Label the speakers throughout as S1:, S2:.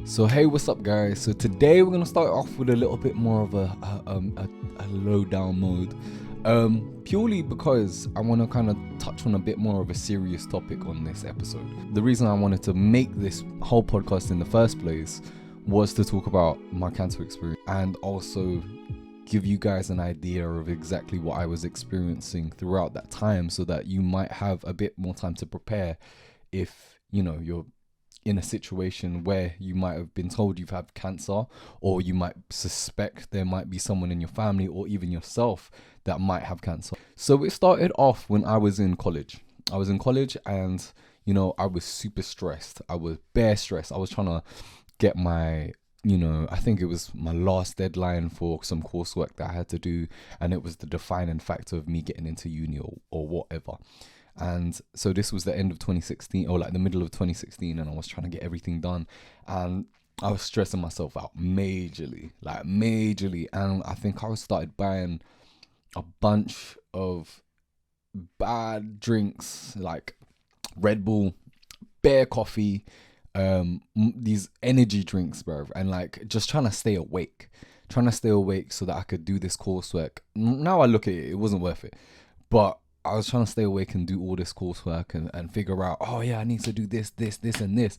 S1: So hey, what's up guys? So today we're gonna start off with a little bit more of a low down mode, purely because I want to kind of touch on a bit more of a serious topic on this episode. The reason I wanted to make this whole podcast in the first place was to talk about my cancer experience and also give you guys an idea of exactly what I was experiencing throughout that time, so that you might have a bit more time to prepare if you're in a situation where you might have been told you've had cancer, or you might suspect there might be someone in your family or even yourself that might have cancer. So it started off when I was in college. And I was super stressed. I was bare stressed. I was trying to get my I think it was my last deadline for some coursework that I had to do, and it was the defining factor of me getting into uni or whatever. And so this was the end of 2016, or like the middle of 2016, and I was trying to get everything done, and I was stressing myself out majorly. And I think I started buying a bunch of bad drinks like Red Bull, Bear Coffee, these energy drinks, bro, and like just trying to stay awake so that I could do this coursework. Now I look at it, it wasn't worth it, but I was trying to stay awake and do all this coursework and figure out, oh yeah, I need to do this, and this.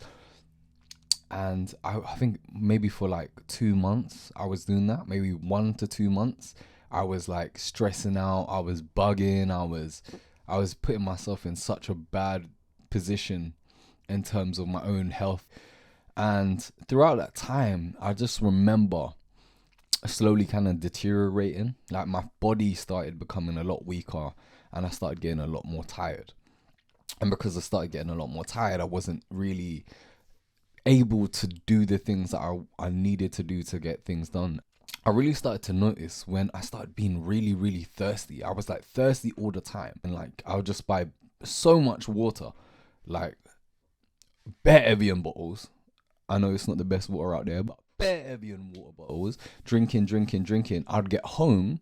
S1: And I think maybe for like 2 months I was doing that, maybe 1 to 2 months. I was like stressing out, I was bugging, I was putting myself in such a bad position in terms of my own health. And throughout that time, I just remember slowly kind of deteriorating. Like my body started becoming a lot weaker, and I started getting a lot more tired. And because I started getting a lot more tired, I wasn't really able to do the things that I needed to do to get things done. I really started to notice when I started being really, really thirsty. I was like thirsty all the time, and like I would just buy so much water, like bare Evian bottles. I know it's not the best water out there, but bare Evian water bottles, drinking. I'd get home,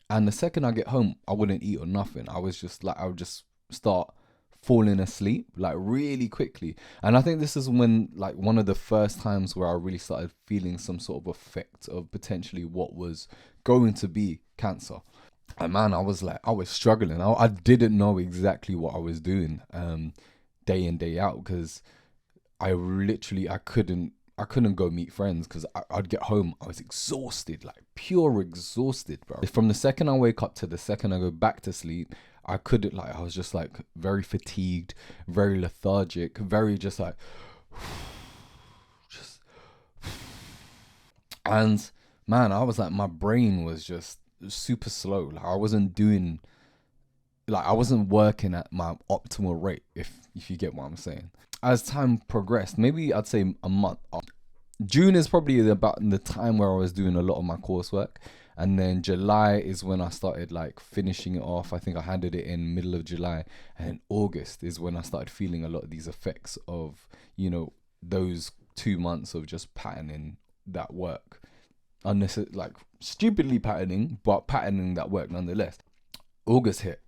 S1: and the second I get home, I wouldn't eat or nothing. I would just start falling asleep like really quickly. And I think this is when, like, one of the first times where I really started feeling some sort of effect of potentially what was going to be cancer. And man, I was struggling. I didn't know exactly what I was doing day in, day out, because I couldn't go meet friends because I'd get home, I was exhausted, like pure exhausted, bro. From the second I wake up to the second I go back to sleep, I was just like very fatigued, very lethargic, very just like, and man, I was like, my brain was just super slow. Like I wasn't working at my optimal rate, if you get what I'm saying. As time progressed, maybe I'd say a month. June is probably about the time where I was doing a lot of my coursework, and then July is when I started like finishing it off. I think I handed it in middle of July, and August is when I started feeling a lot of these effects of those 2 months of just patterning that work, unnecessary, like stupidly patterning, but patterning that work nonetheless. August hit,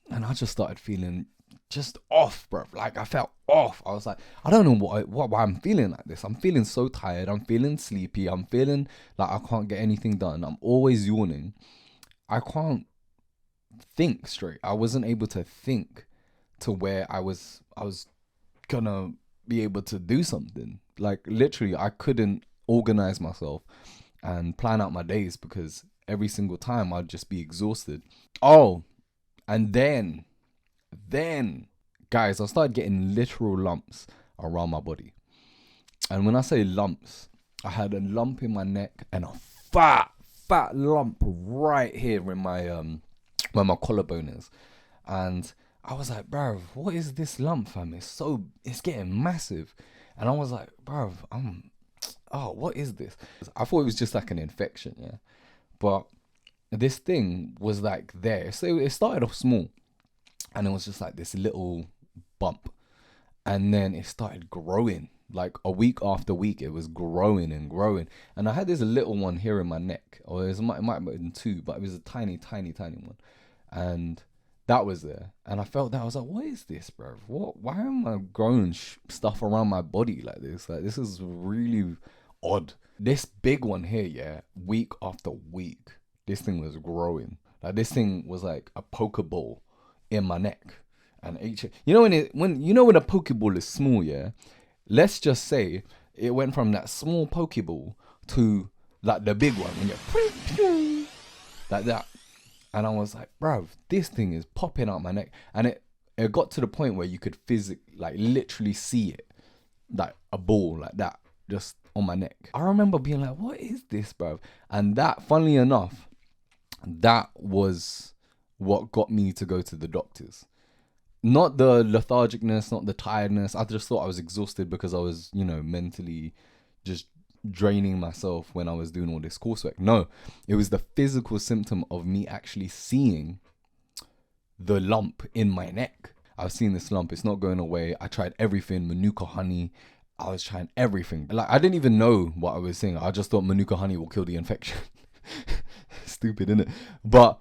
S1: and I just started feeling just off, bro. Like I felt off. I was like, I don't know why I'm feeling like this. I'm feeling so tired. I'm feeling sleepy. I'm feeling like I can't get anything done. I'm always yawning. I can't think straight. I wasn't able to think to where I was gonna be able to do something. Like literally, I couldn't organize myself and plan out my days, because every single time I'd just be exhausted. Oh, and then guys, I started getting literal lumps around my body. And when I say lumps, I had a lump in my neck and a fat lump right here in my where my collarbone is. And I was like, bro, what is this lump, fam? It's getting massive. And I was like, bro, what is this? I thought it was just like an infection, yeah. But this thing was like there. So it started off small, and it was just like this little bump, and then it started growing. Like a week after week, it was growing, and I had this little one here in my neck, or it might have been 2, but it was a tiny one. And that was there. And I felt that. I was like, what is this, bro? Why am I growing stuff around my body like this? Like, this is really odd. This big one here, yeah, week after week, this thing was growing. Like, this thing was like a Pokeball in my neck. And you know, when a Pokeball is small, yeah, let's just say it went from that small Pokeball to like the big one, and you're like that. And I was like, bruv, this thing is popping out my neck. And it got to the point where you could physically, like, literally see it, like a ball like that, just on my neck. I remember being like, what is this, bruv? And that, funnily enough, that was what got me to go to the doctors. Not the lethargicness, not the tiredness. I just thought I was exhausted because I was, mentally just draining myself when I was doing all this coursework. No, it was the physical symptom of me actually seeing the lump in my neck. I was seeing this lump. It's not going away. I tried everything. Manuka honey. I was trying everything. Like, I didn't even know what I was saying. I just thought Manuka honey will kill the infection. Stupid, innit? But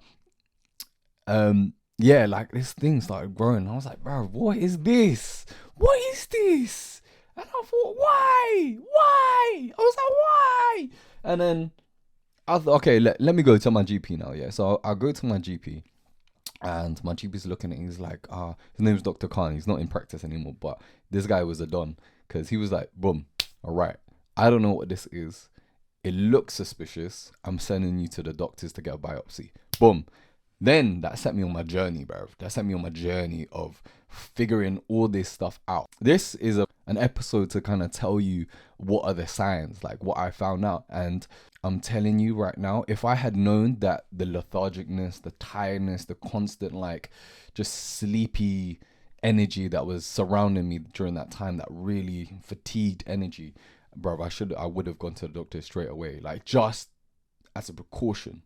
S1: yeah, like, this thing started growing. I was like, bro, what is this? What is this? And I thought, why? I was like, why? And then I thought, okay, let me go to my GP now, yeah? So I'll go to my GP, and my GP's looking at it. He's like, his name's Dr. Khan. He's not in practice anymore, but this guy was a don, because he was like, boom, all right, I don't know what this is. It looks suspicious. I'm sending you to the doctors to get a biopsy. Boom. Then that set me on my journey, bro. That set me on my journey of figuring all this stuff out. This is an episode to kind of tell you what are the signs, like what I found out. And I'm telling you right now, if I had known that the lethargicness, the tiredness, the constant, like, just sleepy energy that was surrounding me during that time, that really fatigued energy, bro, I would have gone to the doctor straight away, like, just as a precaution.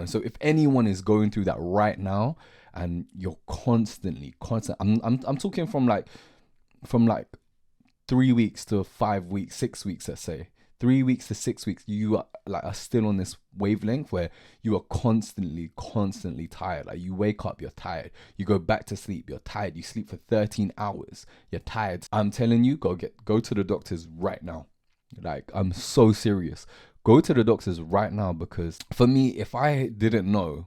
S1: So if anyone is going through that right now, and you're constantly, I'm talking from like 3 weeks to 5 weeks, 6 weeks, let's say 3 weeks to 6 weeks, you are still on this wavelength where you are constantly tired. Like, you wake up, you're tired. You go back to sleep, you're tired. You sleep for 13 hours, you're tired. I'm telling you, go to the doctors right now. Like, I'm so serious. Go to the doctors right now, because for me, if I didn't know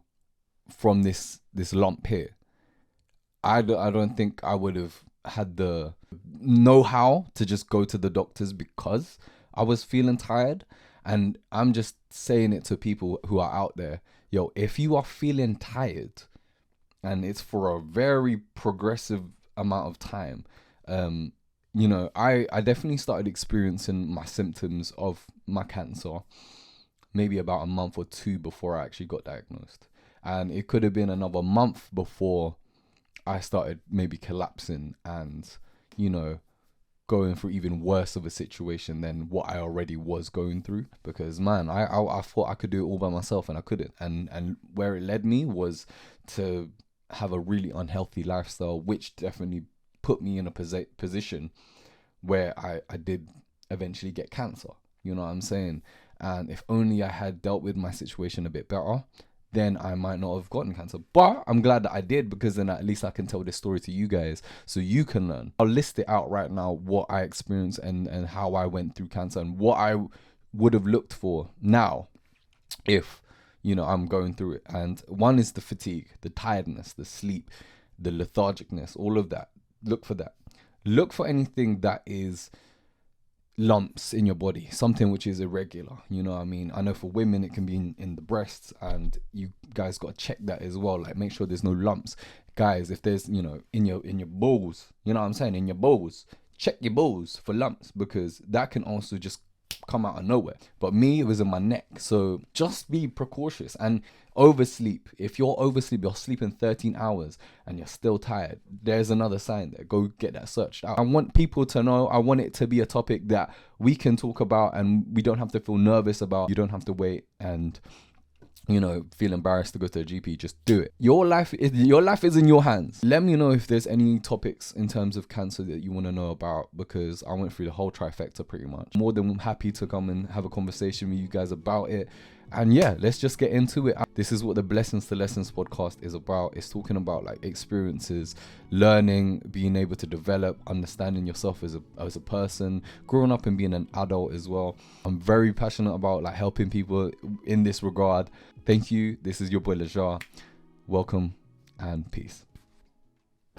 S1: from this lump here, I don't think I would have had the know-how to just go to the doctors, because I was feeling tired. And I'm just saying it to people who are out there. Yo, if you are feeling tired, and it's for a very progressive amount of time, I definitely started experiencing my symptoms of my cancer maybe about a month or two before I actually got diagnosed. And it could have been another month before I started maybe collapsing and, going through even worse of a situation than what I already was going through. Because, man, I thought I could do it all by myself, and I couldn't. And where it led me was to have a really unhealthy lifestyle, which definitely put me in a position where I did eventually get cancer. You know what I'm saying? And if only I had dealt with my situation a bit better, then I might not have gotten cancer. But I'm glad that I did, because then at least I can tell this story to you guys so you can learn. I'll list it out right now, what I experienced and how I went through cancer, and what I would have looked for now if, I'm going through it. And one is the fatigue, the tiredness, the sleep, the lethargicness, all of that. Look for that. Look for anything that is lumps in your body, something which is irregular. You know what I mean? I know for women it can be in the breasts, and you guys got to check that as well. Like, make sure there's no lumps. Guys, if there's, in your balls, you know what I'm saying, in your balls, check your balls for lumps, because that can also just come out of nowhere. But me, it was in my neck. So just be precautious and oversleep. If you're oversleep, you're sleeping 13 hours and you're still tired, there's another sign there. Go get that searched out. I want people to know. I want it to be a topic that we can talk about, and we don't have to feel nervous about. You don't have to wait and feel embarrassed to go to a GP. Just do it. Your life is in your hands. Let me know if there's any topics in terms of cancer that you want to know about, because I went through the whole trifecta pretty much. More than happy to come and have a conversation with you guys about it. And yeah, let's just get into it. This is what the Blessings to Lessons podcast is about. It's talking about like experiences, learning, being able to develop, understanding yourself as a person, growing up and being an adult as well. I'm very passionate about like helping people in this regard. Thank you. This is your boy Lajar. Welcome and peace.